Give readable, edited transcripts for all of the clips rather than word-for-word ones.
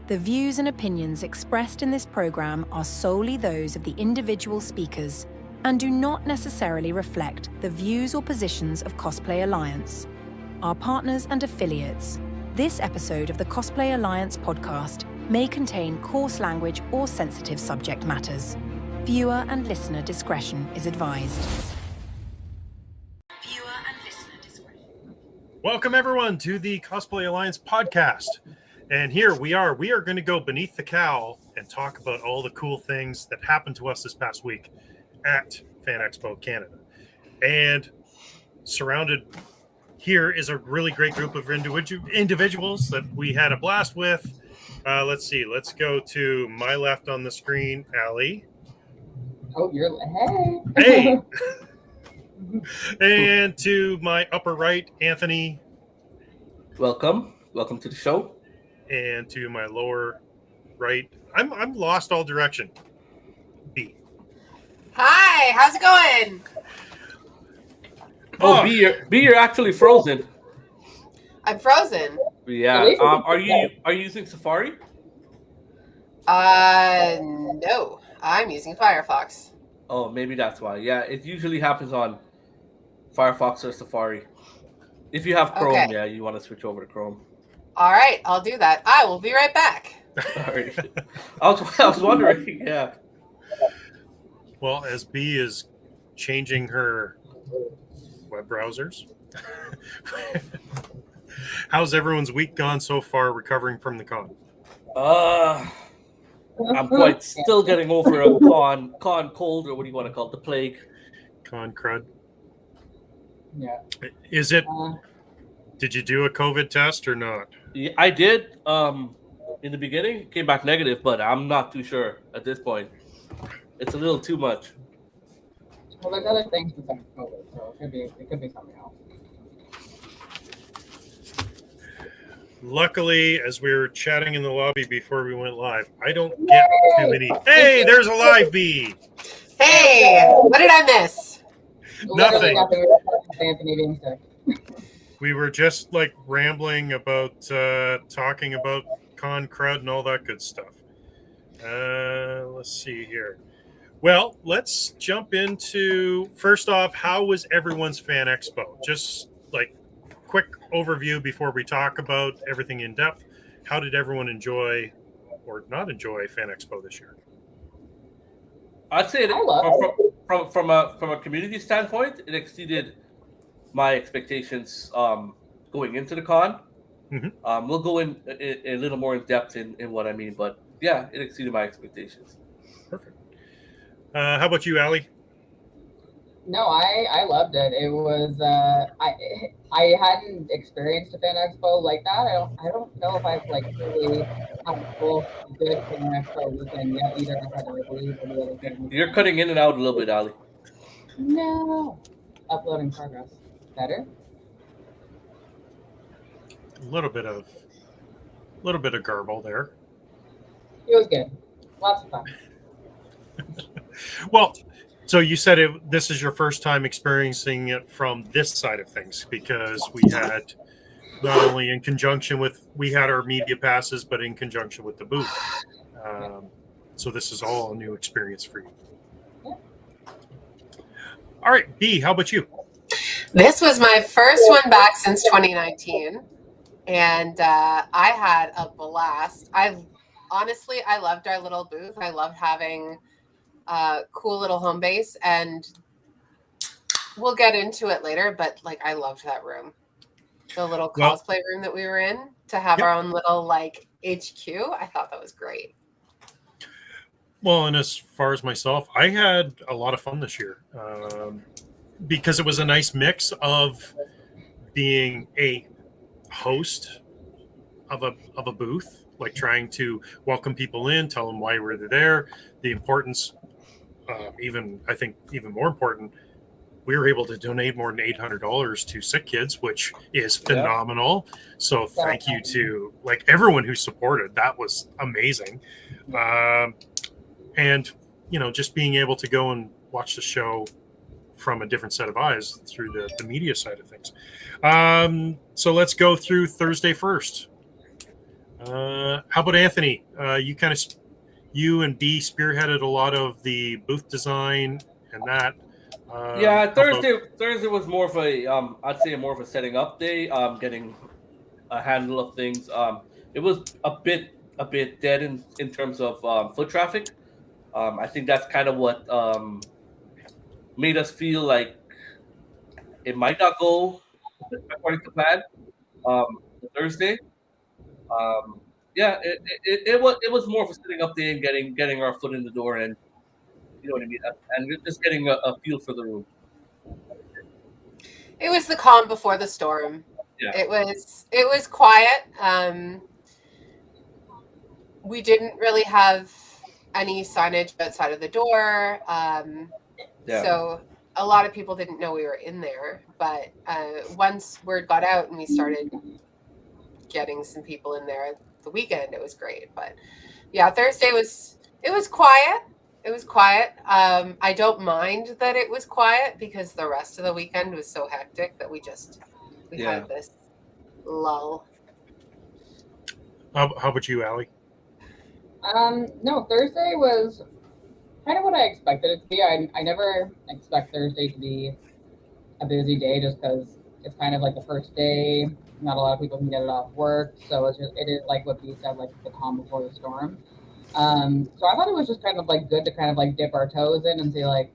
The views and opinions expressed in this program are solely those of the individual speakers and do not necessarily reflect the views or positions of Cosplay Alliance, our partners and affiliates. This episode of the Cosplay Alliance podcast may contain coarse language or sensitive subject matters. Viewer and listener discretion is advised. Welcome everyone to the Cosplay Alliance podcast. And here we are going to go beneath the cowl and talk about all the cool things that happened to us this past week at FanExpo Canada. And surrounded here is a really great group of individuals that we had a blast with. Let's see. Let's go to my left on the screen, Allie. Oh, Hey. And to my upper right, Anthony. Welcome to the show. And to my lower right, I'm lost all direction. B. Hi, how's it going? Oh, B, you're actually frozen. I'm frozen. Yeah. Are you using Safari? No. I'm using Firefox. Oh, maybe that's why. Yeah, it usually happens on Firefox or Safari. If you have Chrome, Okay. Yeah, you want to switch over to Chrome. All right, I'll do that. I will be right back. Sorry. I was wondering, yeah. Well, as B is changing her web browsers, how's everyone's week gone so far recovering from the con? I'm quite still getting over a con cold, or what do you want to call it, the plague. Con crud. Yeah. Is it, did you do a COVID test or not? Yeah, I did. In the beginning, it came back negative, but I'm not too sure at this point. It's a little too much. Well, there's other things besides COVID, so it could be something else. Luckily, as we were chatting in the lobby before we went live, I don't get too many. Hey, there's a live B. Hey, what did I miss? Nothing. Anthony being sick. We were just like rambling about talking about con crud and all that good stuff. Let's see here. Well, let's jump into, first off, how was everyone's Fan Expo? Just like quick overview before we talk about everything in depth. How did everyone enjoy or not enjoy Fan Expo this year? I'd say from a community standpoint, it exceeded my expectations going into the con. Mm-hmm. We'll go in a little more in depth in what I mean, but yeah, it exceeded my expectations. Perfect. How about you, Allie? No, I loved it. It was I hadn't experienced a Fan Expo like that. I don't know if I've like really had a full good Fan Expo weekend yet either. I had to like leave and do other things. You're cutting in and out a little bit, Ali. No. Uploading progress. Better? A little bit of garble there. It was good. Lots of fun. Well, so you said this is your first time experiencing it from this side of things, because we had not only in conjunction with, we had our media passes, but in conjunction with the booth. So this is all a new experience for you. Yeah. All right, B, how about you? This was my first one back since 2019, and I had a blast. I loved our little booth. I loved having a cool little home base, and we'll get into it later, but like I loved that room. The little cosplay room that we were in, to have our own little like HQ. I thought that was great. Well, and as far as myself, I had a lot of fun this year because it was a nice mix of being a host of a booth, like trying to welcome people in, tell them why we're there, the importance. I think even more important, we were able to donate more than $800 to sick kids, which is phenomenal. Yeah. So thank you to like everyone who supported. That was amazing. And, just being able to go and watch the show from a different set of eyes through the media side of things. So let's go through Thursday first. How about Anthony? You and B spearheaded a lot of the booth design and that. Yeah, Thursday was more of a I'd say more of a setting up day. Getting a handle of things. It was a bit dead in terms of foot traffic. I think that's kind of what made us feel like it might not go according to plan. Um, Thursday. Um, yeah, it was more of a setting up day and getting our foot in the door, and you know what I mean, and just getting a feel for the room. It was the calm before the storm. Yeah. It was quiet. We didn't really have any signage outside of the door. So a lot of people didn't know we were in there. But once word got out and we started getting some people in there the weekend, it was great. But yeah, Thursday was quiet. It was quiet. I don't mind that it was quiet because the rest of the weekend was so hectic that we had this lull. How about you, Allie? No, Thursday was kind of what I expected it to be. I never expect Thursday to be a busy day just because it's kind of like the first day. Not a lot of people can get it off work, so it is like what B said, like the calm before the storm. So I thought it was just kind of like good to kind of like dip our toes in and see like,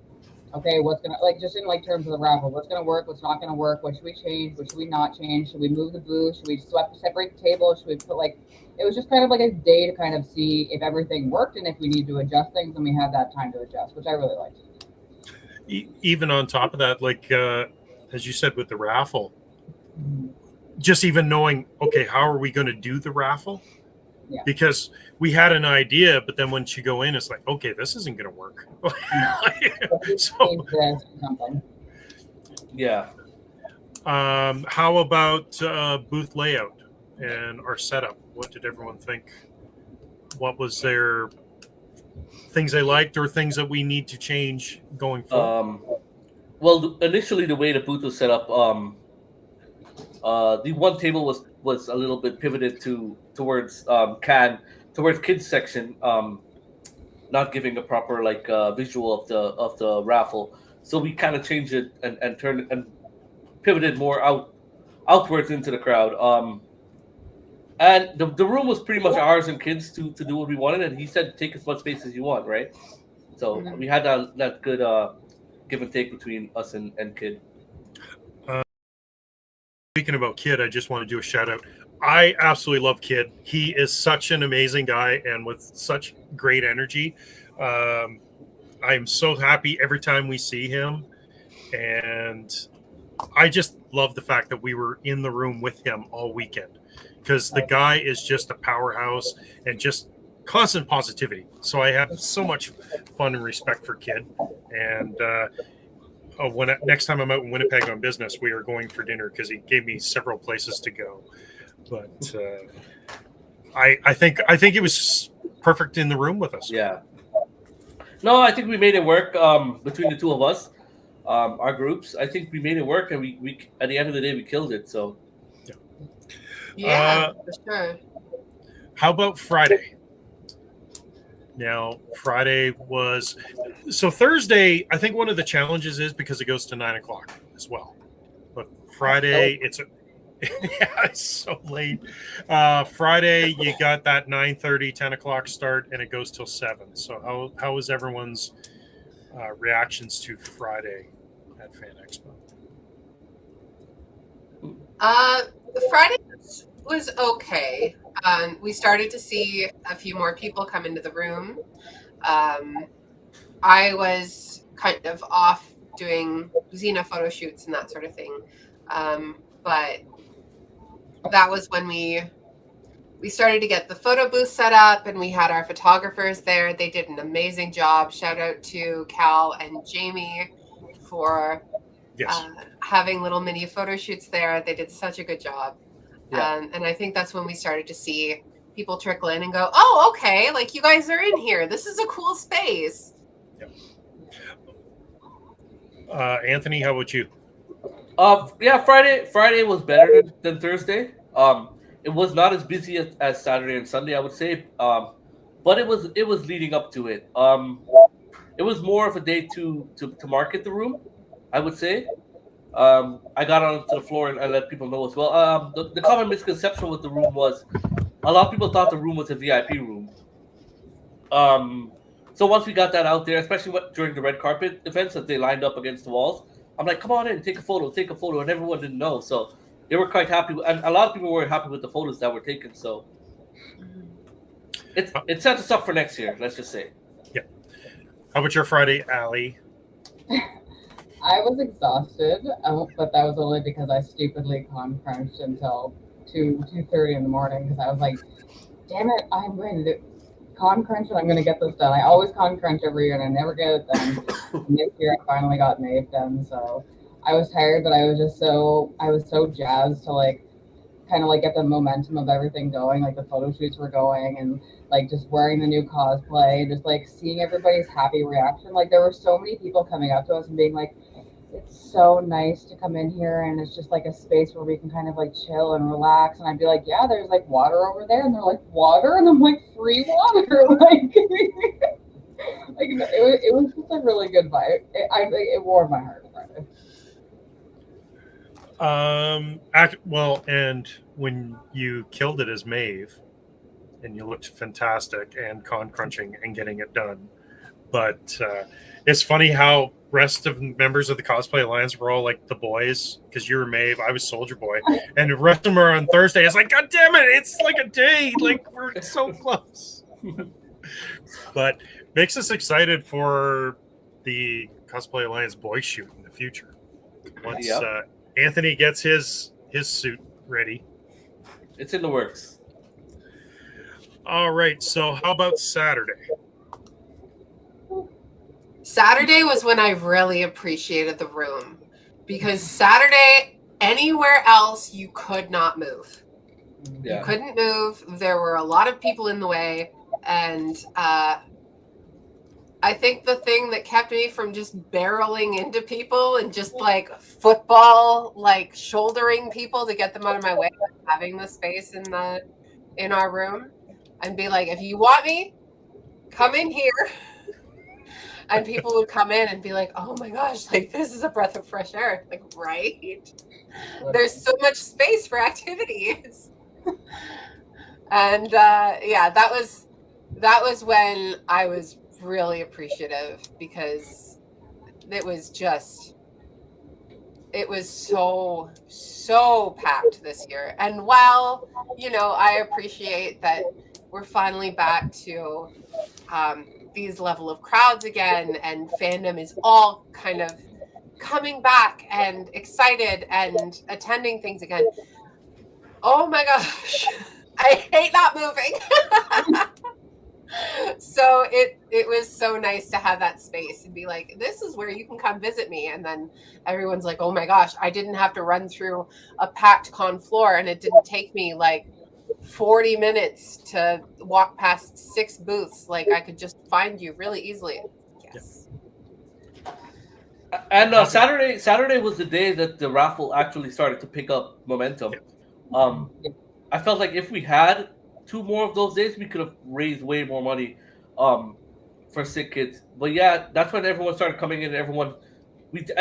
okay, what's gonna like just in like terms of the raffle, what's gonna work, what's not gonna work, what should we change, what should we not change, should we move the booth, should we separate the table, should we put like, it was just kind of like a day to kind of see if everything worked and if we need to adjust things, and we had that time to adjust, which I really liked. Even on top of that, like as you said with the raffle, just even knowing, okay, how are we going to do the raffle? Yeah. Because we had an idea, but then once you go in, it's like, okay, this isn't going to work. Yeah. How about booth layout and our setup? What did everyone think? What was their things they liked or things that we need to change going forward? Well, initially the way the booth was set up, the one table was a little bit pivoted towards kids section, not giving a proper like visual of the raffle. So we kind of changed it and turned and pivoted more outwards into the crowd. And the room was pretty much ours and kids to do what we wanted. And he said, take as much space as you want, right? So we had that good give and take between us and kid. Speaking about Kid, I just want to do a shout out. I absolutely love Kid. He is such an amazing guy and with such great energy. I'm so happy every time we see him. And I just love the fact that we were in the room with him all weekend because the guy is just a powerhouse and just constant positivity. So I have so much fun and respect for Kid. And next time I'm out in Winnipeg on business, we are going for dinner because he gave me several places to go. But I think it was perfect in the room with us. Yeah. No, I think we made it work between the two of us, our groups. I think we made it work, and we at the end of the day we killed it. So yeah, for sure. How about Friday? Now, Friday was so Thursday. I think one of the challenges is because it goes to 9:00 as well. But Friday, it's so late. Friday, you got that 9:30, 10:00 start, and it goes till 7. So how was everyone's reactions to Friday at FanExpo? Friday was okay. We started to see a few more people come into the room. I was kind of off doing Xena photo shoots and that sort of thing. But that was when we started to get the photo booth set up and we had our photographers there. They did an amazing job. Shout out to Cal and Jamie for having little mini photo shoots there. They did such a good job. Yeah. And I think that's when we started to see people trickle in and go, oh, okay, like you guys are in here. This is a cool space. Anthony, how about you? Yeah, Friday was better than Thursday. It was not as busy as Saturday and Sunday, I would say, but it was leading up to it. It was more of a day to market the room, I would say. I got onto the floor and I let people know as well. The common misconception with the room was a lot of people thought the room was a VIP room. So once we got that out there, especially during the red carpet events that they lined up against the walls, I'm like, come on in, take a photo, and everyone didn't know. So they were quite happy, and a lot of people were happy with the photos that were taken. So it sets us up for next year, let's just say. Yeah. How about your Friday, Allie? I was exhausted, but that was only because I stupidly con crunched until 2:30 in the morning because I was like, damn it, I'm going to con crunch and I'm going to get this done. I always con crunch every year and I never get it done. And this year I finally got Maeve done, so I was tired, but I was so jazzed to like kind of like get the momentum of everything going, like the photo shoots were going and like just wearing the new cosplay, just like seeing everybody's happy reaction. Like there were so many people coming up to us and being like, it's so nice to come in here and it's just like a space where we can kind of like chill and relax. And I'd be like, yeah, there's like water over there. And they're like, water? And I'm like, free water. Like, it was just a really good vibe. It warmed my heart Friday. Well, and when you killed it as Maeve and you looked fantastic and con crunching and getting it done. But it's funny how rest of members of the Cosplay Alliance were all like the boys because you were Maeve, I was Soldier Boy, and the rest of them are on Thursday. It's like, God damn it, it's like a day, like we're so close. But makes us excited for the Cosplay Alliance boy shoot in the future. Once Anthony gets his suit ready, it's in the works. All right, so how about Saturday? Saturday was when I really appreciated the room because Saturday, anywhere else, you could not move. Yeah. You couldn't move. There were a lot of people in the way. And I think the thing that kept me from just barreling into people and just like football, like shouldering people to get them out of my way, having the space in our room and be like, if you want me, come in here. And people would come in and be like, oh my gosh, like this is a breath of fresh air. Like, right? There's so much space for activities. And that was when I was really appreciative because it was so packed this year. And while, I appreciate that we're finally back to these level of crowds again and fandom is all kind of coming back and excited and attending things again. Oh my gosh, I hate not moving. So it was so nice to have that space and be like, this is where you can come visit me. And then everyone's like, oh my gosh, I didn't have to run through a packed con floor and it didn't take me like 40 minutes to walk past 6 booths. Like I could just find you really easily. Yes. And Saturday was the day that the raffle actually started to pick up momentum. I felt like if we had 2 more of those days, we could have raised way more money for sick kids. But yeah, that's when everyone started coming in. I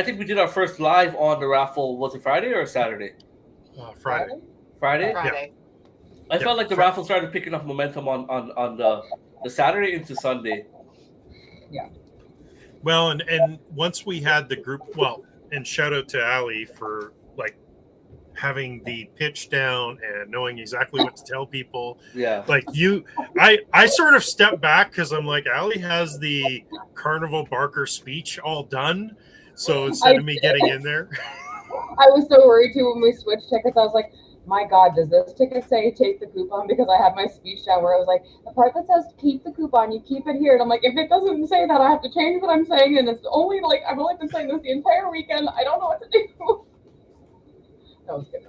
think we did our first live on the raffle. Was it Friday or Saturday? Friday. Friday. Yeah. I felt like the raffle started picking up momentum on the Saturday into Sunday. Yeah. Well, and once we had the group, and shout out to Ali for like having the pitch down and knowing exactly what to tell people. Yeah. Like I sort of stepped back because I'm like, Ali has the Carnival Barker speech all done. So instead of me getting in there. I was so worried too when we switched tickets. I was like, my God, does this ticket say take the coupon? Because I had my speech down where I was like, the part that says keep the coupon, you keep it here. And I'm like, if it doesn't say that, I have to change what I'm saying. And it's only like, I've only been saying this the entire weekend. I don't know what to do. That was good.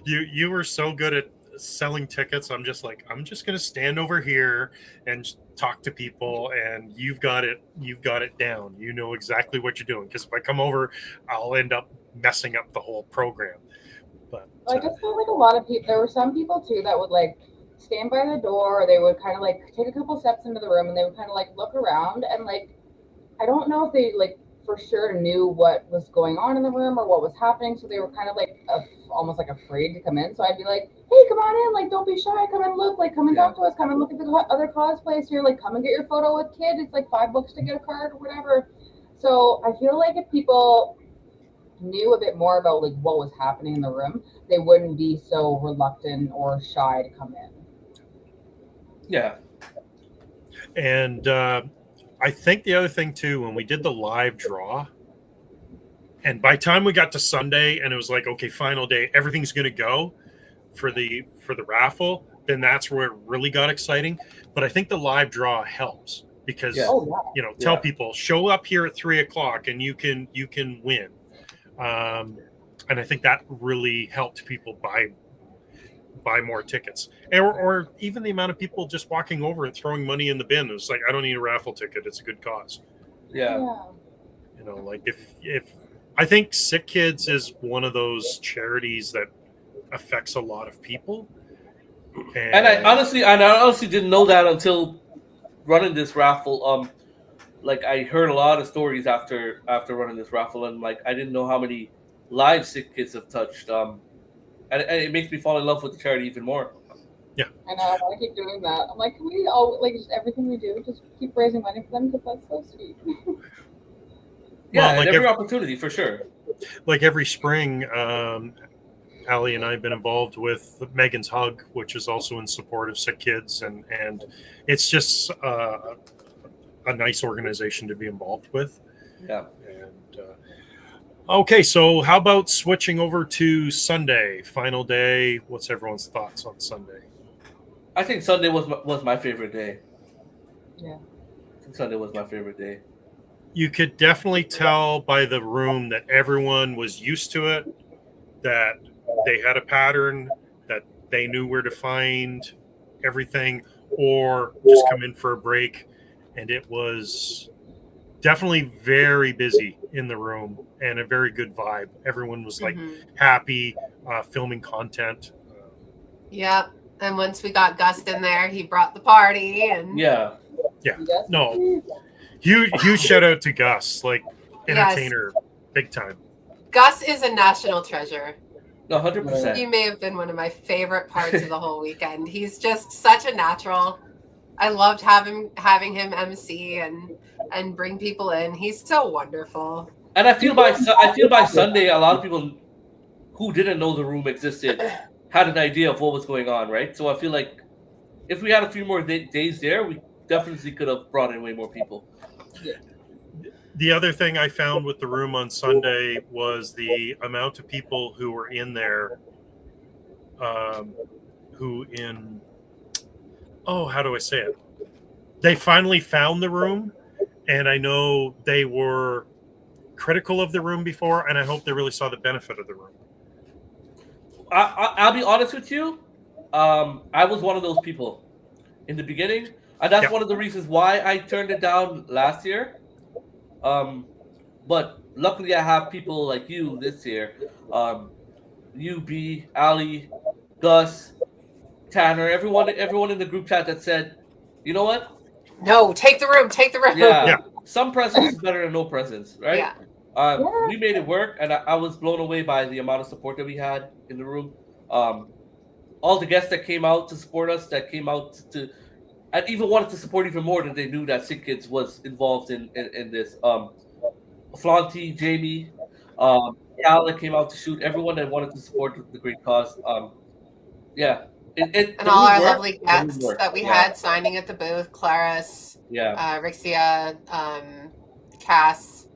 You were so good at selling tickets. I'm just like, I'm just going to stand over here and talk to people. And you've got it down. You know exactly what you're doing. Because if I come over, I'll end up messing up the whole program. But I just felt like a lot of people. There were some people too that would like stand by the door, or they would kind of like take a couple steps into the room, and they would kind of like look around, and like I don't know if they like for sure knew what was going on in the room or what was happening, so they were kind of like almost like afraid to come in. So I'd be like, "Hey, come on in! Like, don't be shy. Come and look. Like, come and talk to us. Come and look at the other cosplays here. Like, come and get your photo with kid. It's like $5 to get a card or whatever." So I feel like if people knew a bit more about like what was happening in the room, they wouldn't be so reluctant or shy to come in. Yeah. And I think the other thing too, when we did the live draw, and by the time we got to Sunday and it was like, okay, final day, everything's going to go for the raffle, then that's where it really got exciting. But I think the live draw helps because tell people show up here at 3:00 and you can win. And I think that really helped people buy more tickets, or even the amount of people just walking over and throwing money in the bin. It's like, I don't need a raffle ticket. It's a good cause. Yeah. Like if I think Sick Kids is one of those charities that affects a lot of people. And I honestly didn't know that until running this raffle. Like I heard a lot of stories after running this raffle, and like I didn't know how many lives Sick Kids have touched. And it makes me fall in love with the charity even more. Yeah, I know. I want to keep doing that. I'm like, can we all like just everything we do, just keep raising money for them because that's so sweet. Yeah, well, like every opportunity for sure. Like every spring, Allie and I have been involved with Megan's Hug, which is also in support of Sick Kids, and it's just a nice organization to be involved with. Yeah. And okay, so how about switching over to Sunday, final day? What's everyone's thoughts on Sunday? I think Sunday was my favorite day. Yeah. I think Sunday was my favorite day. You could definitely tell by the room that everyone was used to it, that they had a pattern, that they knew where to find everything, or just come in for a break. And it was definitely very busy in the room and a very good vibe. Everyone was like happy, filming content. Yeah. And once we got Gus in there, he brought the party. And yeah. No, huge shout out to Gus, like entertainer, big time. Gus is a national treasure. 100%. He may have been one of my favorite parts of the whole weekend. He's just such a natural. I loved having him MC and bring people in. He's so wonderful. And I feel by Sunday, a lot of people who didn't know the room existed had an idea of what was going on, right? So I feel like if we had a few more days there, we definitely could have brought in way more people. The other thing I found with the room on Sunday was the amount of people who were in there, how do I say it? They finally found the room, and I know they were critical of the room before, and I hope they really saw the benefit of the room. I'll be honest with you. I was one of those people in the beginning, and that's one of the reasons why I turned it down last year. But luckily I have people like you this year. You, B, Ali, Gus, Tanner, everyone in the group chat that said, you know what? No, take the room. Yeah. Some presence is better than no presence, right? Yeah. We made it work, and I was blown away by the amount of support that we had in the room. All the guests that came out to support us, that came out to and even wanted to support even more than they knew that Sick Kids was involved in this. Flaunty, Jamie, Cal that came out to shoot, everyone that wanted to support the great cause. And all our lovely guests that we had signing at the booth, Claris, Rixia, Cass,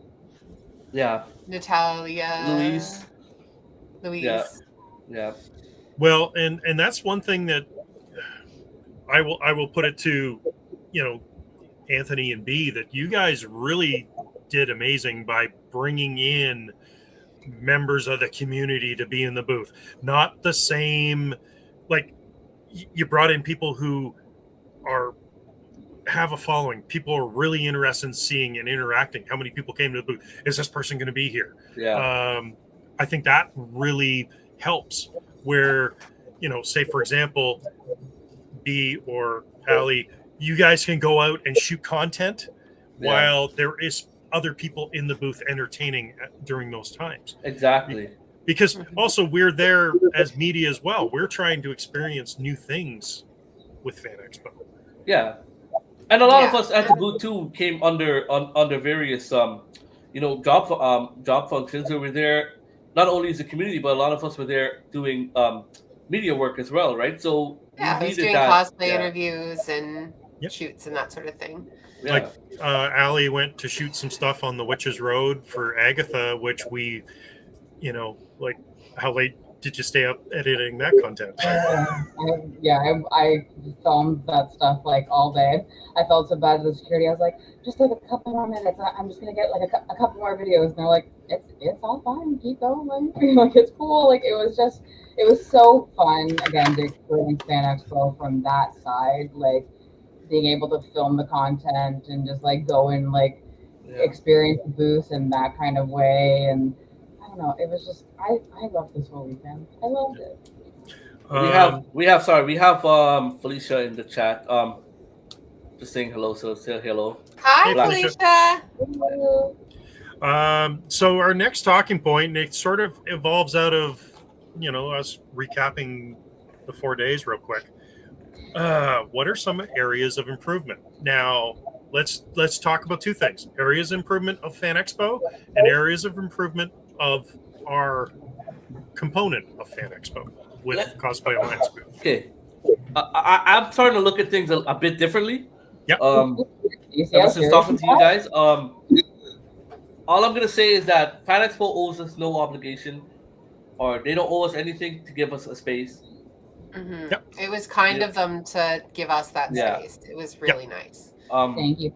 Natalia, Louise. Yeah. Well, and that's one thing that I will put it to, Anthony and B, that you guys really did amazing by bringing in members of the community to be in the booth. Not the same, like you brought in people who have a following. People are really interested in seeing and interacting. How many people came to the booth? Is this person going to be here? Yeah. I think that really helps. Where, say for example, B or Allie, you guys can go out and shoot content while there is other people in the booth entertaining during those times. Exactly. Because also we're there as media as well. We're trying to experience new things with FanExpo. Yeah. And a lot of us at the booth too came under various job functions. We were there not only as a community, but a lot of us were there doing media work as well, right? So I was doing cosplay interviews and shoots and that sort of thing. Yeah. Like Allie went to shoot some stuff on the Witches Road for Agatha, which we, like, how late did you stay up editing that content? I filmed that stuff like all day. I felt so bad to the security. I was like, just like a couple more minutes. I'm just gonna get like a couple more videos. And they're like, it's all fine. Keep going. Like it's cool. Like it was so fun again to experience FanExpo from that side. Like being able to film the content and just like go and like experience the booth in that kind of way. And I don't know, it was just I loved this whole weekend. I loved it. We have Felicia in the chat. Just saying hello, so say hello. Hi, Felicia. So our next talking point, it sort of evolves out of us recapping the 4 days real quick. What are some areas of improvement? Now, let's talk about two things: areas of improvement of FanExpo and areas of improvement of our component of FanExpo with Cosplay Alliance Group. Okay, I'm starting to look at things a bit differently. Yep. Ever since talking to you guys, all I'm gonna say is that FanExpo owes us no obligation, or they don't owe us anything to give us a space. Mm-hmm. Yep. It was kind of them to give us that space. It was really nice. Thank you.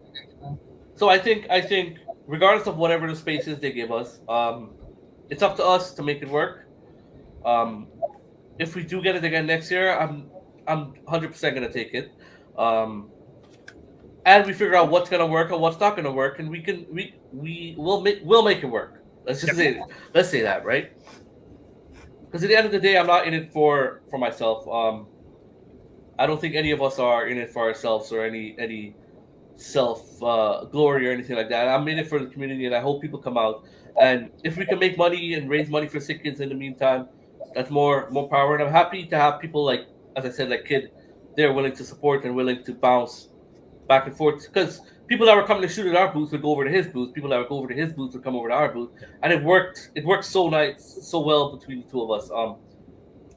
So I think regardless of whatever the spaces they give us, it's up to us to make it work. If we do get it again next year, I'm 100% gonna take it. And we figure out what's gonna work and what's not gonna work, and we'll make it work. Let's say that, right? Because at the end of the day, I'm not in it for myself. I don't think any of us are in it for ourselves or any self glory or anything like that. I'm in it for the community, and I hope people come out. And if we can make money and raise money for sick kids in the meantime, that's more power. And I'm happy to have people like, as I said, like Kid, they're willing to support and willing to bounce back and forth. Because people that were coming to shoot at our booth would go over to his booth. People that would go over to his booth would come over to our booth, and it worked. It worked so nice, so well between the two of us.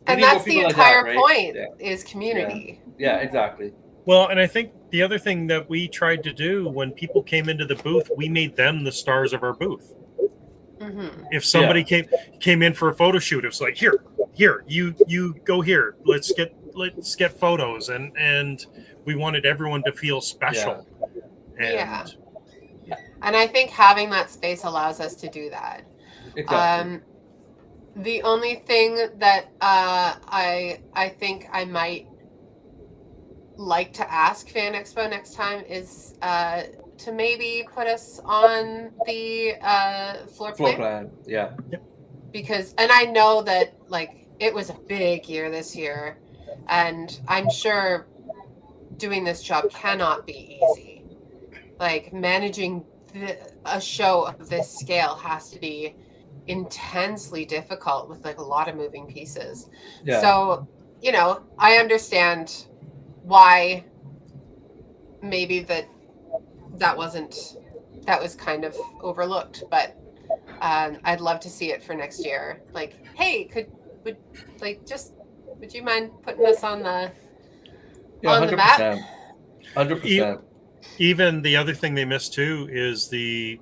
And that's the entire point is community. Yeah, exactly. Well, and I think the other thing that we tried to do when people came into the booth, we made them the stars of our booth. Mm-hmm. If somebody came in for a photo shoot, it's like, here, you go here. Let's get photos, and we wanted everyone to feel special. And I think having that space allows us to do that. Exactly. The only thing that I think I might like to ask FanExpo next time is to maybe put us on the floor plan. Yeah. Because, and I know that like it was a big year this year, and I'm sure doing this job cannot be easy. Like managing a show of this scale has to be intensely difficult with like a lot of moving pieces. Yeah. So, I understand why maybe that was kind of overlooked, but I'd love to see it for next year. Like, hey, would you mind putting us on the the map? 100%. Even the other thing they missed too is the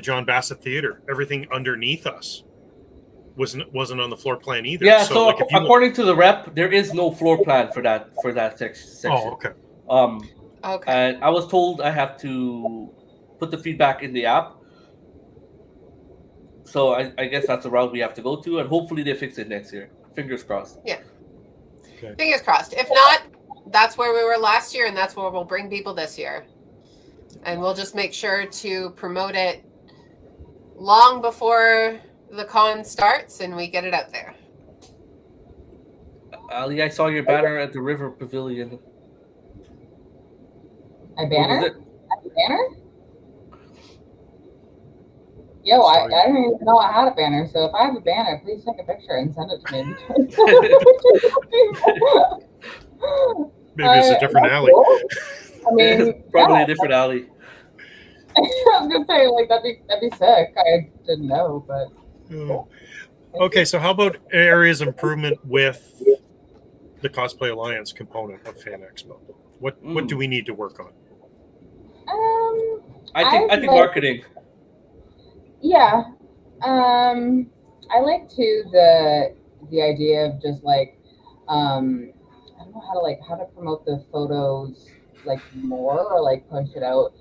John Bassett Theater. Everything underneath us wasn't on the floor plan either. Yeah. So according to the rep, there is no floor plan for that section. Oh, okay. Okay. And I was told I have to put the feedback in the app. So I guess that's the route we have to go to, and hopefully they fix it next year. Fingers crossed. Yeah. Okay. Fingers crossed. If not, that's where we were last year, and that's where we'll bring people this year. And we'll just make sure to promote it long before the con starts and we get it out there. Ali, I saw your banner at the River Pavilion. A What banner? was it? A banner? Yo, I didn't even know I had a banner. So if I have a banner, please take a picture and send it to me. Maybe it's a different alley. Cool. I mean, Probably a different alley. I was gonna say like that'd be sick. I didn't know, but cool. Okay, so how about areas of improvement with the Cosplay Alliance component of FanExpo? What do we need to work on? I think marketing. Yeah. I like too the idea of just like I don't know how to promote the photos like more or like push it out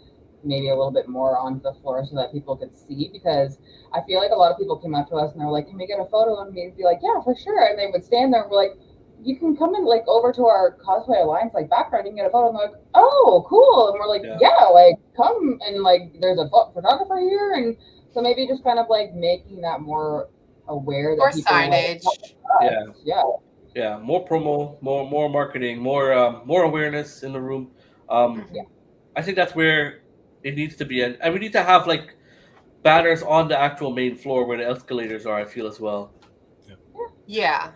maybe a little bit more onto the floor so that people could see, because I feel like a lot of people came up to us and they were like, can we get a photo? And we'd be like, yeah, for sure. And they would stand there and we're like, you can come in like over to our Cosplay Alliance like background, you can get a photo. And they're like, oh, cool. And we're like, yeah, like come and like there's a photographer here. And so maybe just kind of like making that more aware that Or people signage. Yeah, more promo, more marketing, more awareness in the room. I think that's where it needs to be, and we need to have like banners on the actual main floor where the escalators are. I feel as well. Yeah,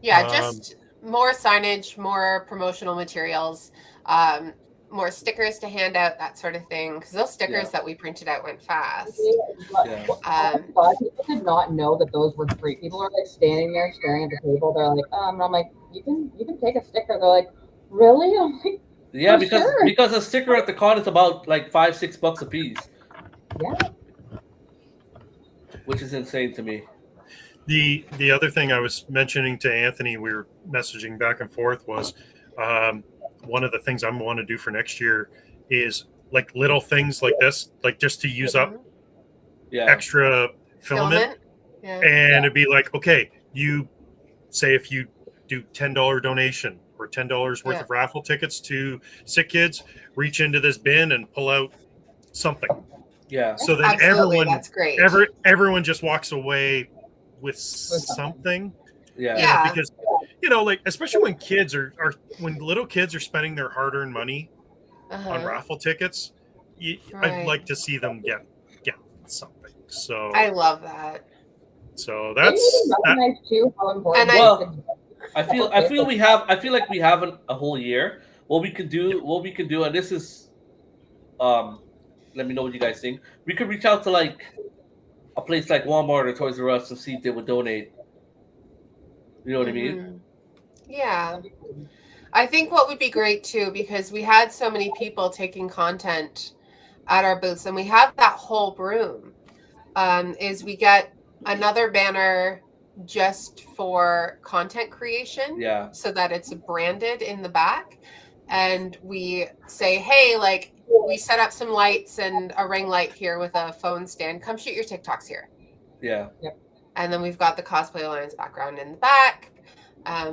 just more signage, more promotional materials, more stickers to hand out, that sort of thing. Because those stickers that we printed out went fast. A lot of people did not know that those were free. People are like standing there staring at the table. They're like, and I'm like, you can take a sticker. They're like, really? I'm like, yeah, because a sticker at the con is about like $5-6 a piece. Yeah. Which is insane to me. The other thing I was mentioning to Anthony, we were messaging back and forth, was one of the things I want to do for next year is like little things like this, like just to use up extra filament. And it'd be like, okay, you say if you do $10 donation or $10 worth of raffle tickets to sick kids, reach into this bin and pull out something. Yeah. So then that's great. everyone just walks away with something. Yeah. Because like especially when kids when little kids are spending their hard-earned money on raffle tickets, I'd like to see them get something. So I love that. So that's nice too. How important. I feel we have. I feel like we have a whole year. What we can do, and this is, let me know what you guys think. We could reach out to like a place like Walmart or Toys R Us and see if they would donate. You know what I mean? Yeah. I think what would be great too, because we had so many people taking content at our booths, and we have that whole room, is we get another banner just for content creation, so that it's branded in the back, and we say, hey, like we set up some lights and a ring light here with a phone stand, come shoot your TikToks here. And then we've got the Cosplay Alliance background in the back,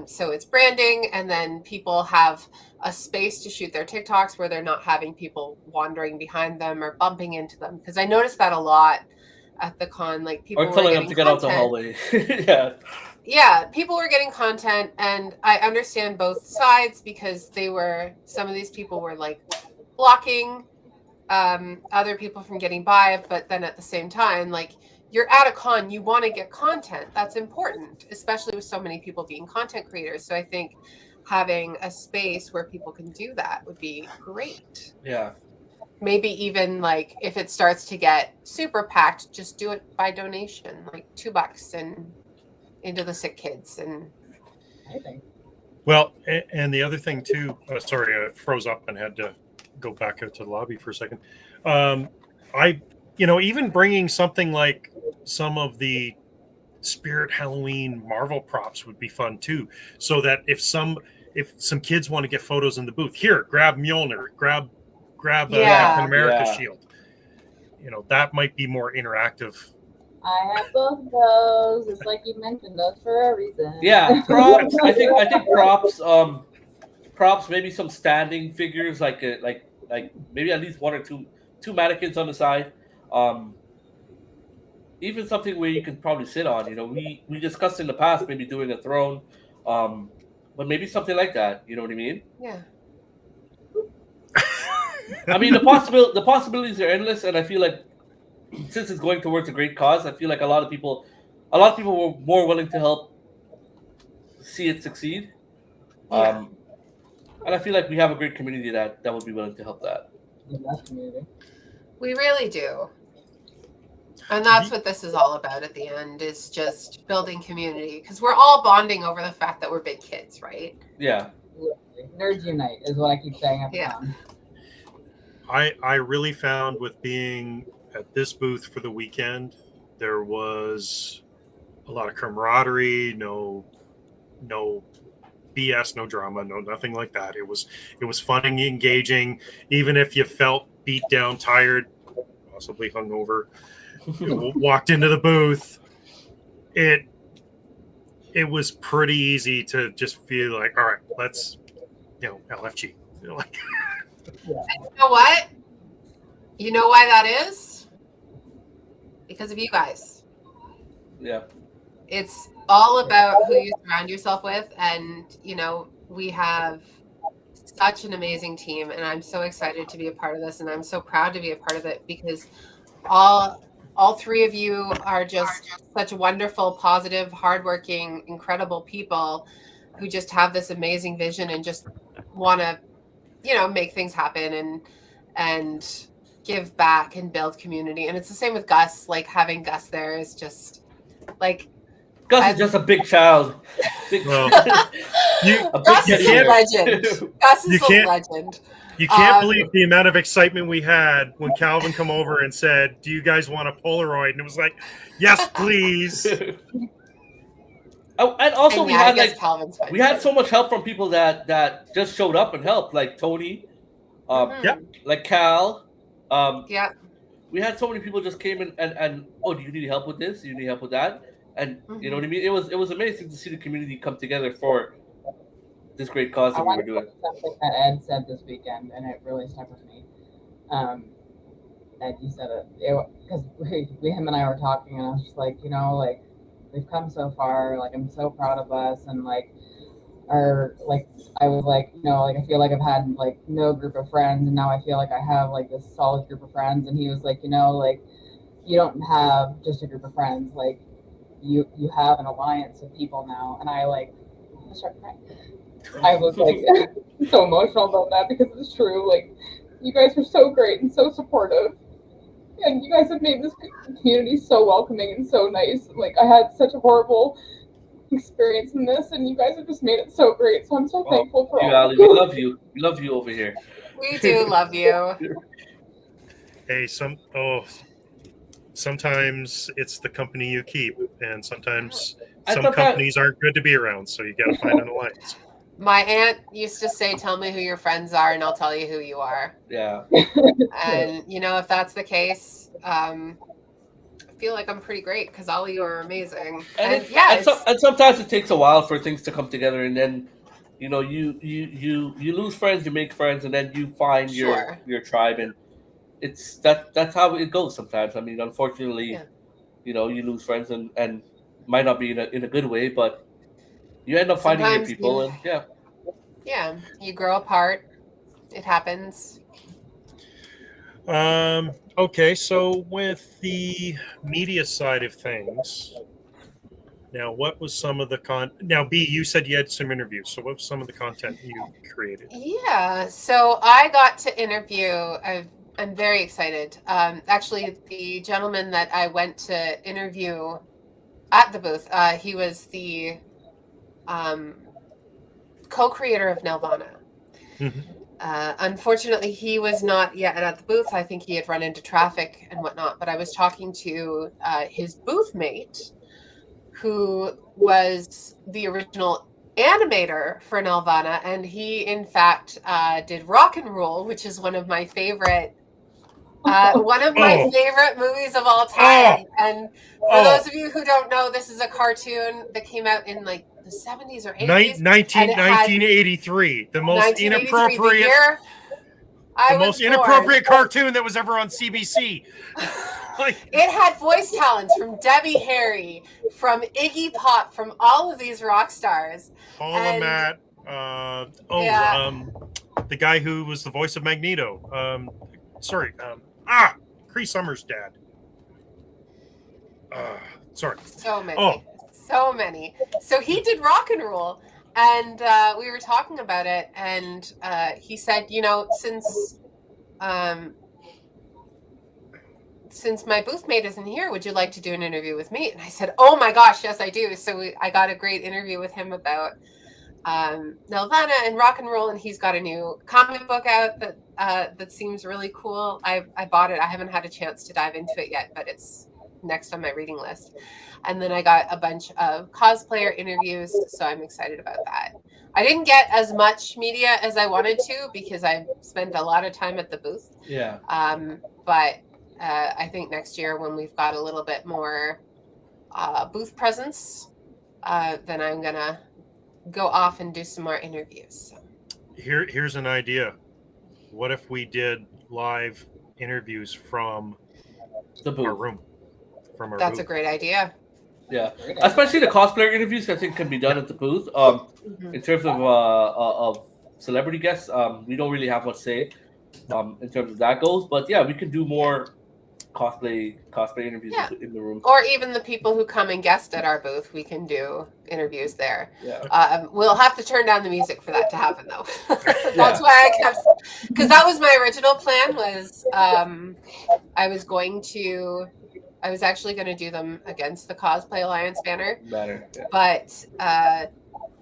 so it's branding, and then people have a space to shoot their TikToks where they're not having people wandering behind them or bumping into them, because I noticed that a lot at the con, like people or telling them to get out the hallway. People were getting content, and I understand both sides, because some of these people were like blocking other people from getting by, but then at the same time, like, you're at a con, you want to get content. That's important, especially with so many people being content creators. So I think having a space where people can do that would be great. Yeah. Maybe even like if it starts to get super packed, just do it by donation, like $2 and into the sick kids. And well, and the other thing too, sorry, I froze up and had to go back out to the lobby for a second. Even bringing something like some of the Spirit Halloween Marvel props would be fun too, so that if some kids want to get photos in the booth, here, grab Mjolnir, grab a Captain America shield. That might be more interactive. I have both of those. It's like you mentioned, those for a reason. Yeah, props. I think props. Props. Maybe some standing figures, like maybe at least one or two mannequins on the side. Even something where you can probably sit on. We discussed in the past maybe doing a throne. but maybe something like that. You know what I mean? Yeah. I mean, the possibilities are endless, and I feel like since it's going towards a great cause, I feel like a lot of people were more willing to help see it succeed. Yeah. And I feel like we have a great community that would be willing to help that. The best community. We really do. And that's what this is all about at the end, is just building community, because we're all bonding over the fact that we're big kids, right? Yeah. Nerds unite is what I keep saying every time. I really found with being at this booth for the weekend, there was a lot of camaraderie, no BS, no drama, nothing like that. It was fun and engaging, even if you felt beat down, tired, possibly hungover. Walked into the booth, it was pretty easy to just feel like, all right, let's, LFG. Like, You know what? You know why that is? Because of you guys. Yeah. It's all about who you surround yourself with, and we have such an amazing team, and I'm so excited to be a part of this, and I'm so proud to be a part of it, because all three of you are just such wonderful, positive, hardworking, incredible people who just have this amazing vision and just want to, make things happen and give back and build community. And it's the same with Gus. Like, having Gus there is just like, Gus is just a big child. Gus is a legend. Gus is a legend. You can't believe the amount of excitement we had when Calvin come over and said, "Do you guys want a Polaroid?" And it was like, "Yes, please." Oh, and also we had so much help from people that just showed up and helped, like Tony, like Cal. We had so many people just came in and oh, do you need help with this? Do you need help with that? And you know what I mean? It was amazing to see the community come together for this great cause that we were doing. Something that Ed said this weekend, and it really stuck with me. Ed, you said it because him and I were talking, and I was just like, we've come so far. Like, I'm so proud of us, and I was like, I feel like I've had no group of friends, and now I feel like I have this solid group of friends. And he was like, you don't have just a group of friends, you have an alliance of people now. And I started crying. I was so emotional about that, because it's true. You guys are so great and so supportive, and you guys have made this community so welcoming and so nice. I had such a horrible experience in this, and you guys have just made it so great. So I'm so thankful for all of you. We love you. We love you over here. We do love you. Hey, sometimes it's the company you keep, and sometimes some companies aren't good to be around, so you got to find an alliance. My aunt used to say, "Tell me who your friends are, and I'll tell you who you are." Yeah. And if that's the case, I feel like I'm pretty great, because all of you are amazing. And sometimes it takes a while for things to come together, and then you lose friends, you make friends, and then you find your tribe, and that's how it goes sometimes. I mean, unfortunately, you lose friends and might not be in a good way, but you end up finding your people, and you grow apart. It happens. Okay, so with the media side of things, now what was some of the now B, you said you had some interviews, so what was some of the content you created? Yeah, so I got to interview, I'm very excited. Actually, the gentleman that I went to interview at the booth, he was the co-creator of Nelvana. Unfortunately, he was not yet at the booth. I think he had run into traffic and whatnot, but I was talking to his booth mate, who was the original animator for Nelvana, and he in fact did Rock and Roll, which is one of my favorite favorite movies of all time. And for those of you who don't know, this is a cartoon that came out in the 70s or 80s. 1983. The most inappropriate inappropriate cartoon that was ever on CBC. It had voice talents from Debbie Harry, from Iggy Pop, from all of these rock stars. Paula Matt. The guy who was the voice of Magneto. Cree Summers' dad. Sorry. So many. Oh. So many. So he did Rock and Roll, and we were talking about it, and he said, since my booth mate isn't here, would you like to do an interview with me? And I said, oh my gosh, yes, I do. So I got a great interview with him about Nelvana and rock and roll, and he's got a new comic book out that seems really cool. I bought it. I haven't had a chance to dive into it yet, but it's next on my reading list. And then I got a bunch of cosplayer interviews, so I'm excited about that. I didn't get as much media as I wanted to because I spent a lot of time at the booth. Yeah. But I think next year when we've got a little bit more booth presence, then I'm gonna go off and do some more interviews. Here's an idea. What if we did live interviews from the booth? Our room? That's booth. A great idea. Yeah, especially the cosplayer interviews, I think can be done at the booth. In terms of celebrity guests, we don't really have much say in terms of that goes. But yeah, we could do more cosplay interviews in the room. Or even the people who come and guest at our booth, we can do interviews there. Yeah. We'll have to turn down the music for that to happen, though. That's why I kept, because that was my original plan. Was I was actually going to do them against the Cosplay Alliance banner. But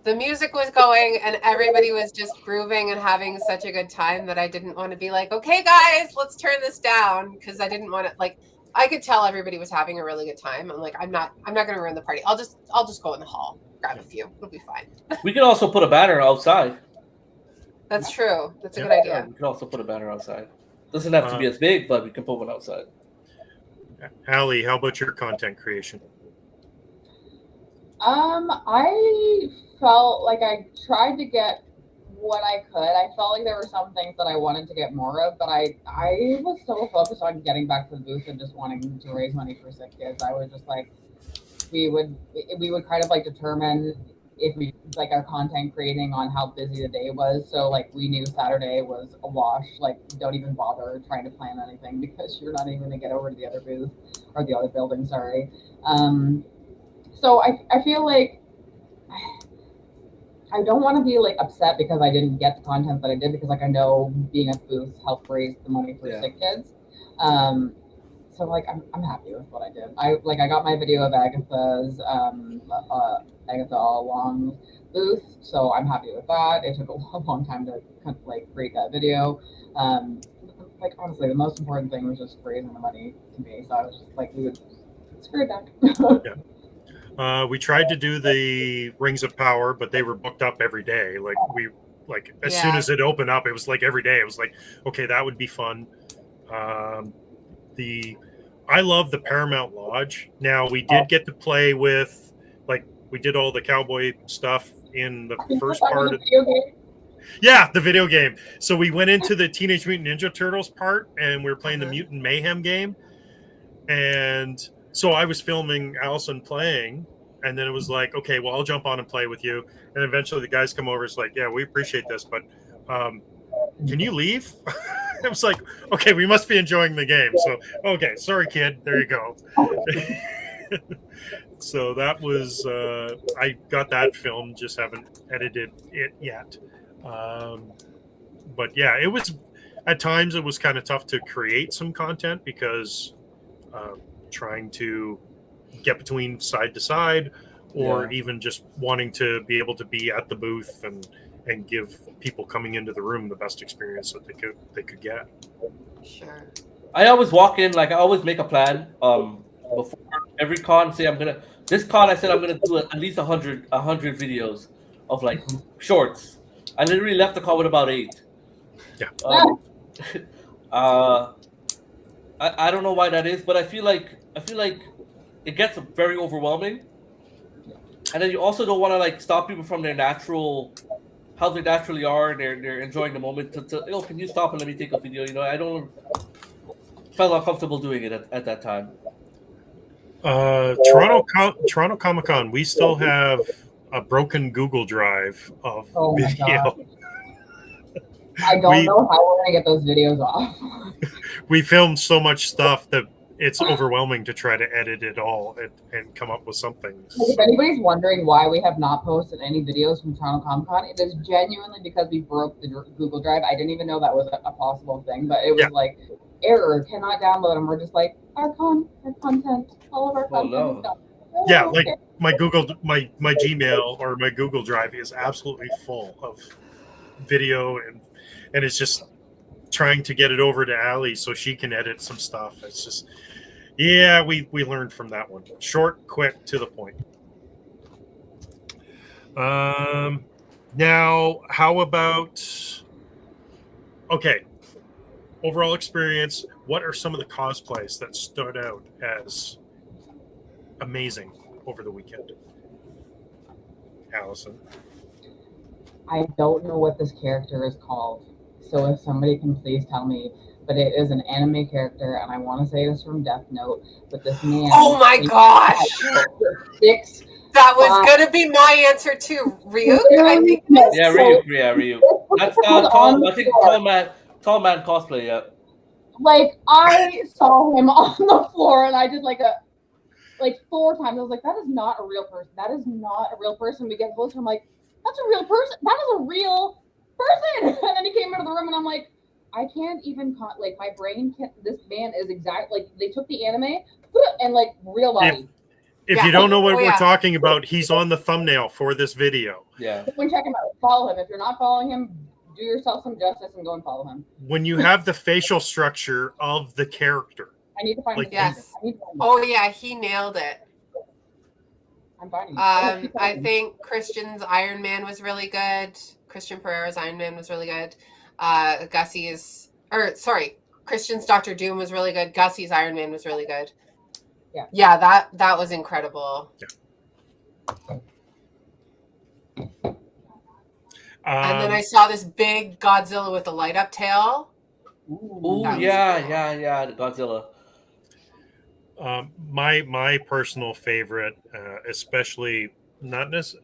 the music was going and everybody was just grooving and having such a good time that I didn't want to be like, okay, guys, let's turn this down, because I didn't want to, like, I could tell everybody was having a really good time. I'm like, I'm not going to ruin the party. I'll just go in the hall, grab a few. It'll be fine. We could also put a banner outside. That's true. That's a good idea. Yeah, we could also put a banner outside. Doesn't have to be as big, but we can put one outside. Allie, how about your content creation? I felt like I tried to get what I could. I felt like there were some things that I wanted to get more of, but I was so focused on getting back to the booth and just wanting to raise money for sick kids. I was just like, we would kind of like determine if we like our content creating on how busy the day was. So like we knew Saturday was a wash. Like don't even bother trying to plan anything because you're not even gonna get over to the other booth or the other building. Sorry. So I feel like I don't want to be like upset because I didn't get the content that I did, because like I know being at the booth helped raise the money for sick kids. So like I'm happy with what I did. I got my video of Agatha's Agatha All Along booth, so I'm happy with that. It took a long time to kind of like create that video. Like honestly, the most important thing was just raising the money to me. So I was just like, we would screw it back. We tried to do the Rings of Power, but they were booked up every day. As soon as it opened up, it was like every day. It was like, okay, that would be fun. I love the Paramount Lodge. Now we did get to play with, like, we did all the cowboy stuff in the first part of the video game. So we went into the Teenage Mutant Ninja Turtles part, and we were playing the Mutant Mayhem game. And so I was filming Allison playing, and then it was like, okay, well, I'll jump on and play with you. And eventually the guys come over. It's like, yeah, we appreciate this, but can you leave? It was like, okay, we must be enjoying the game. So, okay, sorry, kid. There you go. So that was, I got that film, just haven't edited it yet. But yeah, it was, at times it was kind of tough to create some content because trying to get between side to side, or even just wanting to be able to be at the booth and give people coming into the room the best experience that they could get. Sure. I always walk in, like I always make a plan before every con. Say this con I said I'm gonna do at least 100 videos of like shorts. I literally left the con with about 8. Yeah. I don't know why that is, but I feel like it gets very overwhelming, and then you also don't want to like stop people from how they naturally are, and they're enjoying the moment. Can you stop and let me take a video? I don't felt uncomfortable doing it at that time. Toronto Comic Con, we still have a broken Google Drive of Oh my video. God. I don't know how we're gonna get those videos off. We filmed so much stuff that it's overwhelming to try to edit it all and come up with something. Like, if anybody's wondering why we have not posted any videos from Toronto Comic Con, it is genuinely because we broke the Google Drive. I didn't even know that was a possible thing, but it was like, error, cannot download, and we're just like, our content, all of our content is gone. Yeah, like my Gmail or my Google Drive is absolutely full of video, and it's just trying to get it over to Allie so she can edit some stuff. It's just, yeah, we learned from that one. Short, quick, to the point. Now, how about, okay, overall experience, what are some of the cosplays that stood out as amazing over the weekend? Allison? I don't know what this character is called, so if somebody can please tell me. But it is an anime character, and I want to say this from Death Note. But this man, oh my gosh, 6. That was gonna be my answer too. Ryuk, I think. Yeah, Ryuk. Yeah, Ryuk. That's tall man cosplay. Yeah. Like, I saw him on the floor, and I did like 4 times. I was like, that is not a real person. That is not a real person. We get closer. I'm like, that's a real person. That is a real person. And then he came into the room, and I'm like, I can't even my brain can't. This man is exactly like they took the anime and like real body. If you don't know what we're talking about, he's on the thumbnail for this video. Yeah. Go and check him out. Follow him. If you're not following him, do yourself some justice and go and follow him. When you have the facial structure of the character. I need to find him. Yes. Oh yeah, he nailed it. I'm finding him. I think Christian's Iron Man was really good. Christian Pereira's Iron Man was really good. Christian's Doctor Doom was really good. Gussie's Iron Man was really good. Yeah, that was incredible. Yeah. And then I saw this big Godzilla with a light up tail. Ooh, yeah, the Godzilla. My personal favorite, especially not as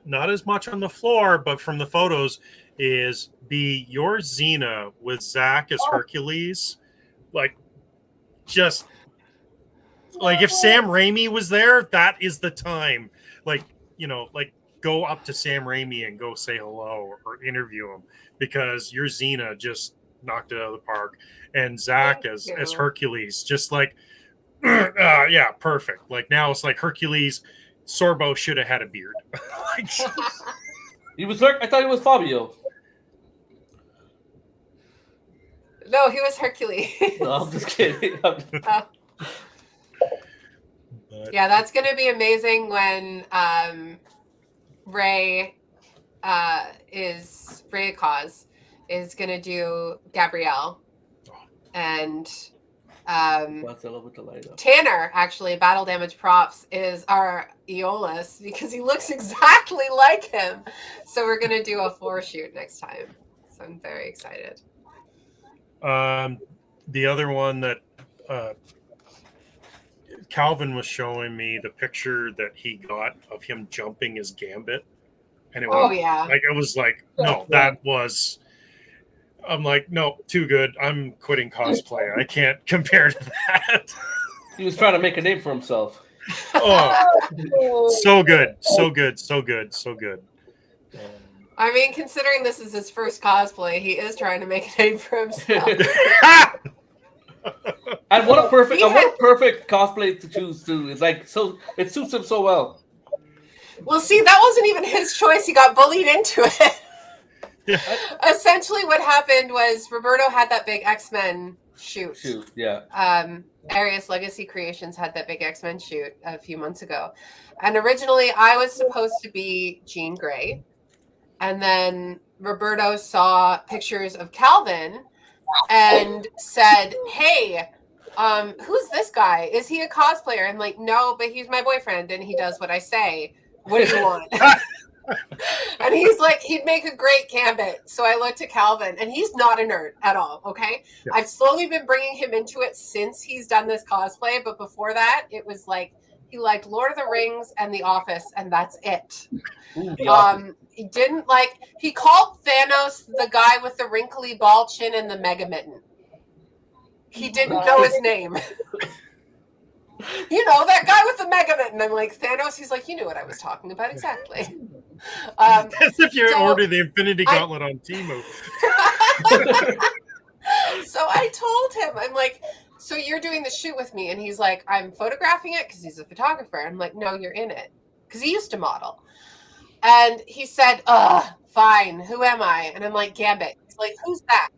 much on the floor, but from the photos, is your Xena with Zach as Hercules. Like, just like if Sam Raimi was there, that is the time. Like, go up to Sam Raimi and go say hello or interview him, because your Xena just knocked it out of the park. And Zach as Hercules, just like, yeah, perfect. Like, now it's like Hercules, Sorbo should have had a beard. Like, he was I thought he was Fabio. No, he was Hercules. No, I'm just kidding. Yeah, that's going to be amazing when Ray Cause is going to do Gabrielle. And Tanner, actually, Battle Damage Props, is our Aeolus because he looks exactly like him. So we're going to do a floor shoot next time. So I'm very excited. The other one that Calvin was showing me, the picture that he got of him jumping his Gambit, and it was like, no, that was. I'm like, no, too good. I'm quitting cosplay. I can't compare to that. He was trying to make a name for himself. Oh, so good. I mean, considering this is his first cosplay, he is trying to make a name for himself. And what a perfect cosplay to choose too. It's like, so it suits him so well. Well, see, that wasn't even his choice. He got bullied into it. Yeah. Essentially, what happened was Roberto had that big X-Men shoot. Arius Legacy Creations had that big X-Men shoot a few months ago. And originally, I was supposed to be Jean Grey. And then Roberto saw pictures of Calvin and said, hey, who's this guy? Is he a cosplayer? I'm like, no, but he's my boyfriend and he does what I say. What do you want? And he's like, he'd make a great Gambit. So I looked at Calvin, and he's not a nerd at all, okay? Yeah. I've slowly been bringing him into it since he's done this cosplay, but before that, it was like He liked Lord of the Rings and The Office, and that's it. Ooh, The Office. He didn't like. He called Thanos the guy with the wrinkly bald chin and the mega mitten. He didn't know his name. You know, that guy with the mega mitten. I'm like, Thanos. He's like, you knew what I was talking about exactly. As if you ordered the Infinity Gauntlet on Temu. So I told him, I'm like, so you're doing the shoot with me? And he's like, I'm photographing it because he's a photographer. I'm like, no, you're in it. Because he used to model. And he said, fine. Who am I? And I'm like, Gambit. He's like, who's that?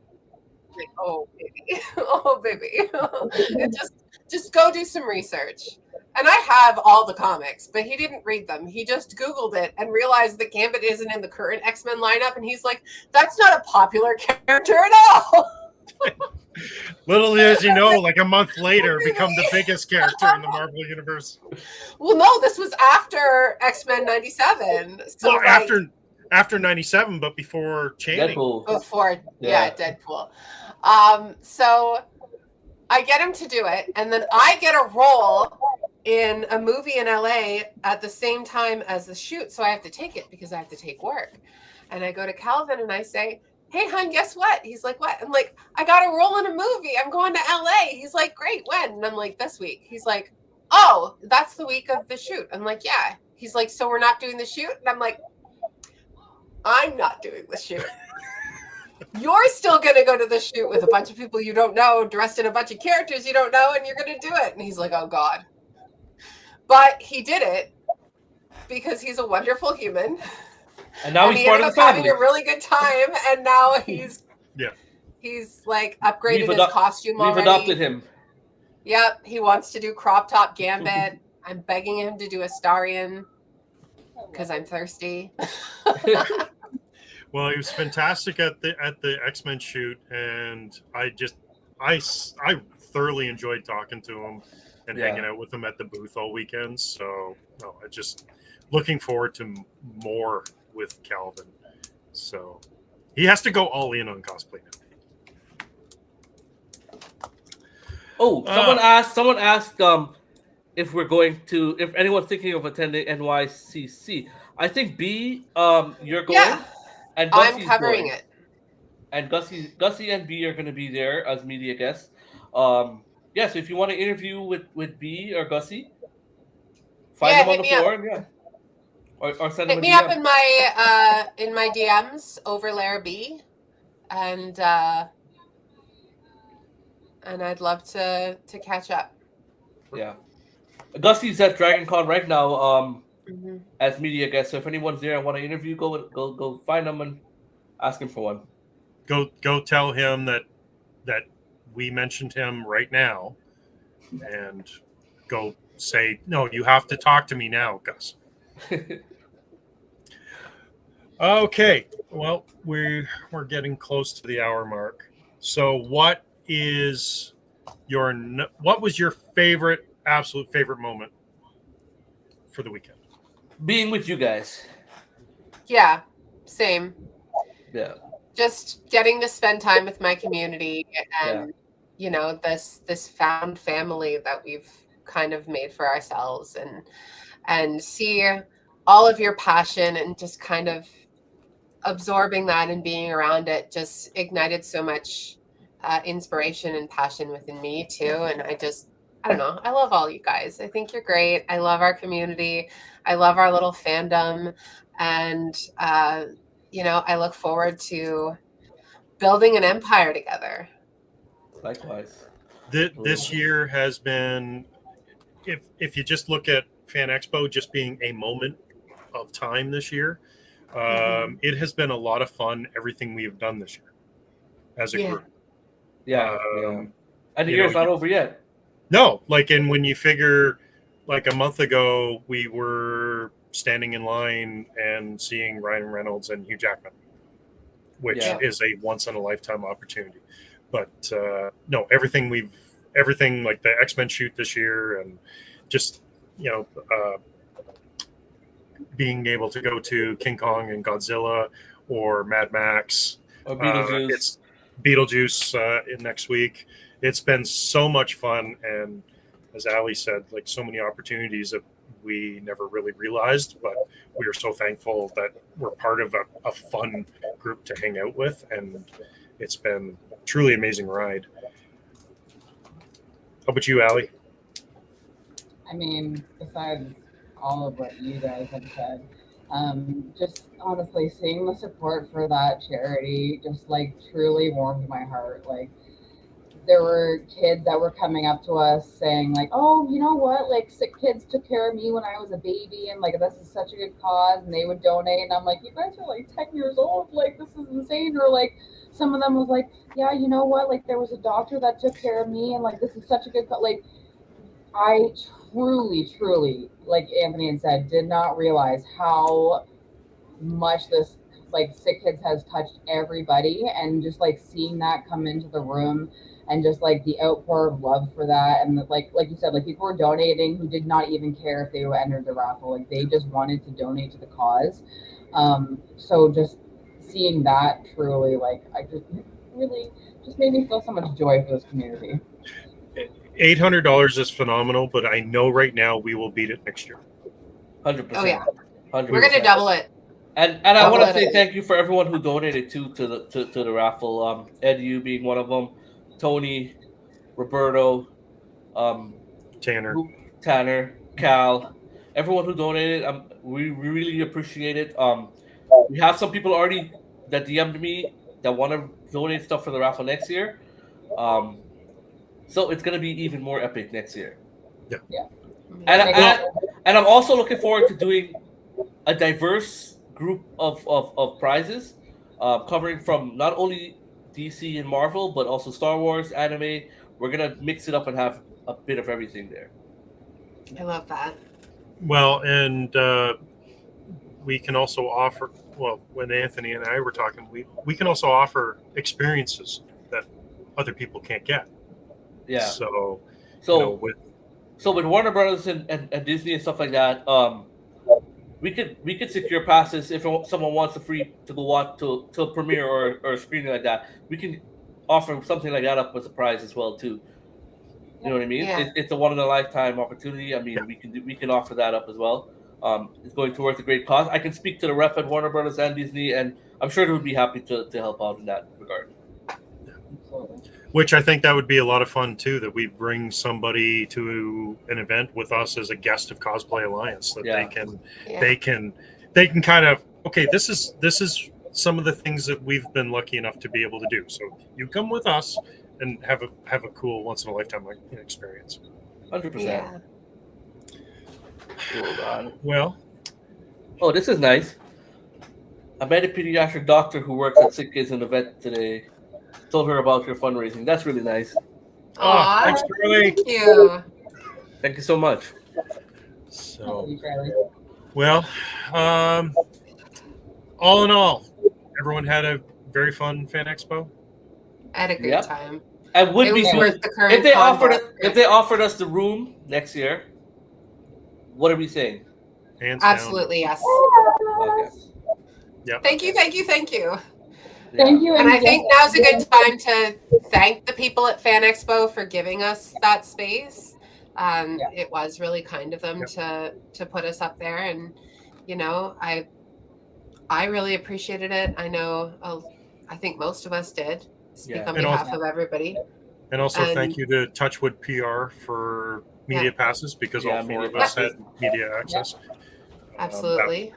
I'm like, oh, baby. Oh, baby. And just go do some research. And I have all the comics, but he didn't read them. He just Googled it and realized that Gambit isn't in the current X-Men lineup. And he's like, that's not a popular character at all. Little as you know, like a month later, become the biggest character in the Marvel Universe. Well, no, this was after X-Men 97. So well, after 97, but before Channing. Deadpool. Before, Deadpool. So I get him to do it, and then I get a role in a movie in LA at the same time as the shoot, so I have to take it because I have to take work. And I go to Calvin and I say, hey, hon, guess what? He's like, what? I'm like, I got a role in a movie. I'm going to LA. He's like, great, when? And I'm like, this week. He's like, oh, that's the week of the shoot. I'm like, yeah. He's like, so we're not doing the shoot? And I'm like, I'm not doing the shoot. You're still going to go to the shoot with a bunch of people you don't know, dressed in a bunch of characters you don't know, and you're going to do it. And he's like, oh, God. But he did it because he's a wonderful human. And now he's part of the family. Having a really good time, and now he's like upgraded his costume already. We've adopted him. Yep, he wants to do crop top Gambit. I'm begging him to do Astarion because I'm thirsty. Well, he was fantastic at the X-Men shoot, and I thoroughly enjoyed talking to him and hanging out with him at the booth all weekend. So, I just looking forward to more with Calvin. So he has to go all in on cosplay now. Oh, someone asked if anyone's thinking of attending NYCC. I think B, you're going. Yeah. And I'm covering it. And Gussie and B are going to be there as media guests. So if you want to interview with B or Gussie, find them on the forum. Or send hit me up in my DMs over Lara B, and I'd love to catch up. Yeah, Gussie's at DragonCon right now as media guest. So if anyone's there and want to interview, go find them and ask him for one. Go tell him that we mentioned him right now, and go say, no, you have to talk to me now, Gus. Okay, well, we're getting close to the hour mark. So what was your absolute favorite moment for the weekend? Being with you guys. Yeah, same. Yeah. Just getting to spend time with my community and this found family that we've kind of made for ourselves, and see all of your passion and just kind of absorbing that and being around it just ignited so much inspiration and passion within me too. And I don't know. I love all you guys. I think you're great. I love our community. I love our little fandom. And, I look forward to building an empire together. Likewise. This year has been, if you just look at FanExpo just being a moment of time this year, it has been a lot of fun, everything we have done this year as a group. Yeah. And the year's not over yet. No, and when you figure, a month ago, we were standing in line and seeing Ryan Reynolds and Hugh Jackman, which is a once-in-a-lifetime opportunity. But, no, everything like the X-Men shoot this year, and just, being able to go to King Kong and Godzilla or Mad Max. Or Beetlejuice. It's Beetlejuice next week. It's been so much fun, and as Ali said, like so many opportunities that we never really realized, but we are so thankful that we're part of a fun group to hang out with, and it's been a truly amazing ride. How about you, Ali? I mean, besides all of what you guys have said, just honestly seeing the support for that charity just like truly warmed my heart. Like, there were kids that were coming up to us saying like, oh, you know what, like sick kids took care of me when I was a baby, and like this is such a good cause, and they would donate, and I'm like, you guys are like 10 years old, like this is insane. Or like some of them was like, yeah, you know what, like there was a doctor that took care of me, and like this is such a good like I truly, like Anthony had said, did not realize how much this like Sick Kids has touched everybody, and just like seeing that come into the room, and just like the outpour of love for that, and like you said, like people were donating who did not even care if they were entered the raffle, like they just wanted to donate to the cause. So just seeing that truly, like I just really just made me feel so much joy for this community. $800 is phenomenal, but I know right now we will beat it next year. 100%. Oh yeah, 100%. we're gonna double it. And I want to say thank you for everyone who donated to the raffle. Ed, you being one of them, Tony, Roberto, Tanner, Cal, everyone who donated. We really appreciate it. We have some people already that DM'd me that want to donate stuff for the raffle next year. So it's gonna be even more epic next year. Yeah. And I'm also looking forward to doing a diverse group of prizes, covering from not only DC and Marvel, but also Star Wars, anime. We're gonna mix it up and have a bit of everything there. I love that. Well, and we can also offer. Well, when Anthony and I were talking, we can also offer experiences that other people can't get. Yeah. So with Warner Brothers and Disney and stuff like that, we could secure passes if someone wants to go watch to a premiere or a screening like that. We can offer something like that up as a prize as well too. You know what I mean? Yeah. It's a one in a lifetime opportunity. I mean, we can offer that up as well. It's going towards a great cause. I can speak to the rep at Warner Brothers and Disney, and I'm sure they would be happy to help out in that regard. Which I think that would be a lot of fun too, that we bring somebody to an event with us as a guest of Cosplay Alliance, that they can kind of, okay, this is some of the things that we've been lucky enough to be able to do. So you come with us and have a cool once in a lifetime experience. 100%. Yeah. Hold on. Well, oh, this is nice. I met a pediatric doctor who works at Sick Kids in the vet today. Told her about your fundraising. That's really nice. Aw, thanks, Charlie. thank you. Thank you so much. So, well, all in all, everyone had a very fun Fan Expo. I had a great time. And would be worth the current if they offered us the room next year. What are we saying? Hands Absolutely, down. yes. Okay. Yeah. Thank you. Thank you. Thank you. And I think now's a good time to thank the people at FanExpo for giving us that space. It was really kind of them to put us up there, and I really appreciated it. I know I think most of us did. Speak on behalf of everybody. And also thank you to Touchwood PR for media passes, because all four of us had media access. Absolutely.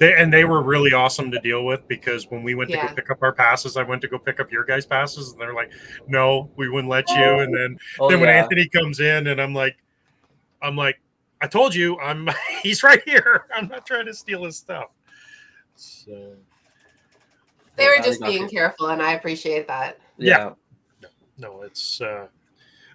They were really awesome to deal with, because when we went to go pick up our passes, I went to go pick up your guys' passes, and they're like, "No, we wouldn't let you." And then when Anthony comes in, and I'm like, "I told you, he's right here. I'm not trying to steal his stuff." So they were just being careful, and I appreciate that. Yeah. No, it's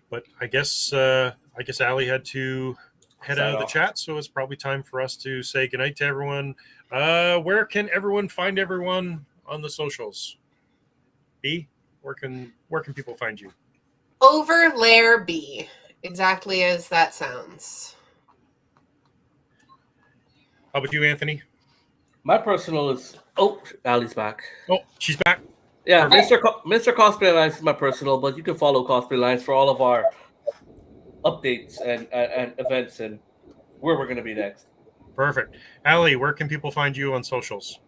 but I guess Ali had to head out of the chat, so it's probably time for us to say goodnight to everyone. Where can everyone find everyone on the socials? B, where can people find you? Over Layer B, exactly as that sounds. How about you, Anthony? My personal is Ali's back. Oh, she's back. Yeah, Mr. Cosplay Alliance is my personal, but you can follow Cosplay Alliance for all of our updates and events and where we're going to be next. Perfect. Ali, where can people find you on socials?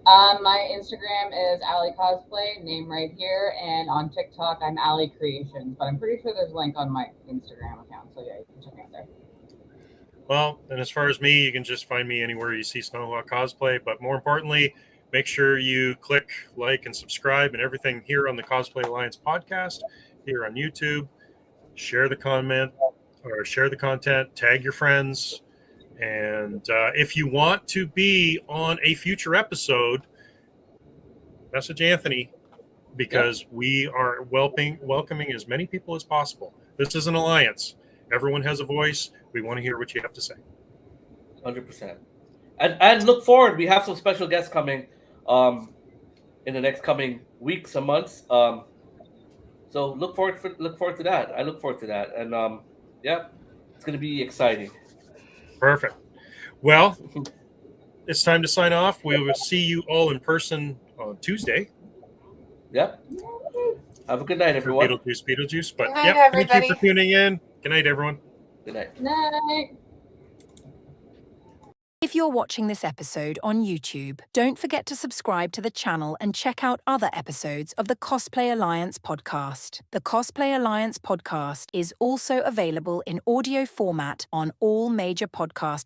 My Instagram is Ali Cosplay, name right here, and on TikTok I'm Ali Creations. But I'm pretty sure there's a link on my Instagram account, so yeah, you can check me out there. Well, and as far as me, you can just find me anywhere you see Snowhawk Cosplay. But more importantly, make sure you click like and subscribe and everything here on the Cosplay Alliance podcast, here on YouTube. Share the comment or share the content, tag your friends. And if you want to be on a future episode, message Anthony, because we are welcoming as many people as possible. This is an alliance. Everyone has a voice. We want to hear what you have to say. 100%. And look forward. We have some special guests coming in the next coming weeks and months. So look forward to that. I look forward to that. And yeah, it's going to be exciting. Perfect. Well, it's time to sign off. We will see you all in person on Tuesday. Yep. Have a good night, everyone. Beetlejuice. But Good night, yep, everybody. thank you for tuning in. Good night, everyone. Good night. Night. If you're watching this episode on YouTube, don't forget to subscribe to the channel and check out other episodes of the Cosplay Alliance podcast. The Cosplay Alliance podcast is also available in audio format on all major podcast